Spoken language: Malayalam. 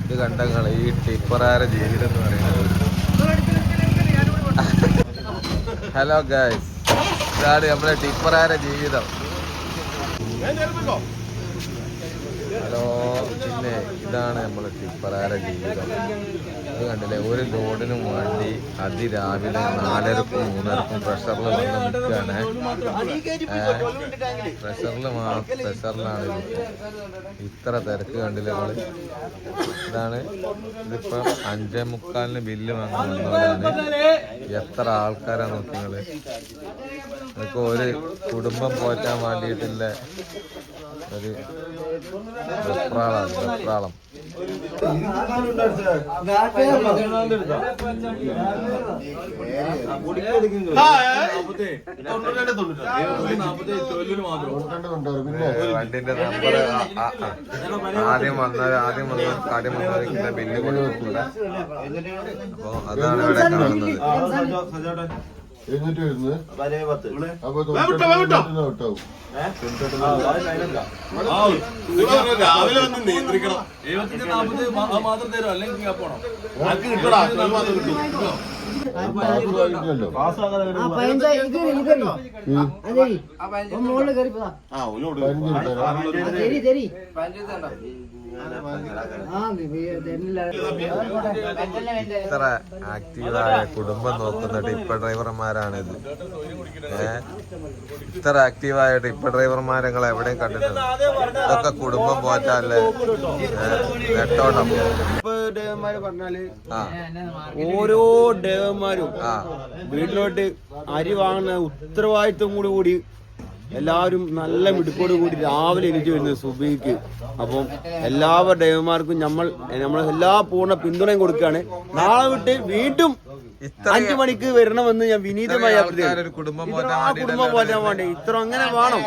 ഇത് കണ്ടങ്ങൾ ഈ ടിപ്പറാര ജീവിതം എന്ന് പറയുന്നത്. ഹലോ ഗൈസ്, ഇതാണ് നമ്മുടെ ടിപ്പറാര ജീവിതം. ഹലോ, പിന്നെ ഇതാണ് നമ്മളെ ടിപ്പറാര ജീവിതം. ഇത് കണ്ടില്ലേ, ഒരു ലോഡിനും വേണ്ടി അതിരാവിലെ 4:30ക്കും 3:30ക്കും പ്രഷറിൽ വന്ന് നിൽക്കുകയാണ്. പ്രഷറിലാണ് ഇതിപ്പോൾ. ഇത്ര തിരക്ക് കണ്ടില്ലേ നമ്മൾ. ഇതാണ് ഇതിപ്പോൾ 5:45 ബില്ല് വാങ്ങാൻ വന്നവരാണ്. എത്ര ആൾക്കാരാണ് നോക്കി നിങ്ങൾ. ഇതൊക്കെ ഒരു കുടുംബം പോറ്റാൻ വേണ്ടിയിട്ടില്ല ഒരു വെപ്രാളം. വണ്ടിന്റെ നമ്പർ ആദ്യം വന്നവർക്ക് ബില്ല് കൊടുക്കില്ല. അപ്പൊ അതാണ് ഇവിടെ കാണുന്നത്. രാവിലെ വന്ന് നിയന്ത്രിക്കണം. 70-40 മാത്രം തരും, അല്ലെങ്കിൽ പോണം. ഇത്ര ആക്റ്റീവായ കുടുംബം നോക്കുന്ന ടിപ്പർ ഡ്രൈവർമാരാണിത്. ഇത്ര ആക്റ്റീവായ ടിപ്പർ ഡ്രൈവർമാരെ നിങ്ങൾ എവിടെയും കണ്ടിട്ടുണ്ട്? ഇതൊക്കെ കുടുംബം പോറ്റാല്ലേ നെട്ടോട്ടം. പറഞ്ഞാല് ഓരോ ഡ്രൈവർമാരും വീട്ടിലോട്ട് അരി വാങ്ങുന്ന ഉത്തരവാദിത്വം കൂടി എല്ലാവരും നല്ല മിടുക്കോട് കൂടി രാവിലെ എണീറ്റ് വരുന്നത് സുബഹിക്ക്. അപ്പം എല്ലാവരുടെ ഡ്രൈവർമാർക്കും നമ്മൾ എല്ലാ പൂർണ്ണ പിന്തുണയും കൊടുക്കുകയാണ്. നാളെ വിട്ട് വീണ്ടും 5 മണിക്ക് വരണമെന്ന് ഞാൻ വിനീതമായി കുടുംബം പോറ്റാൻ വേണ്ടി ഇത്ര അങ്ങനെ വേണം.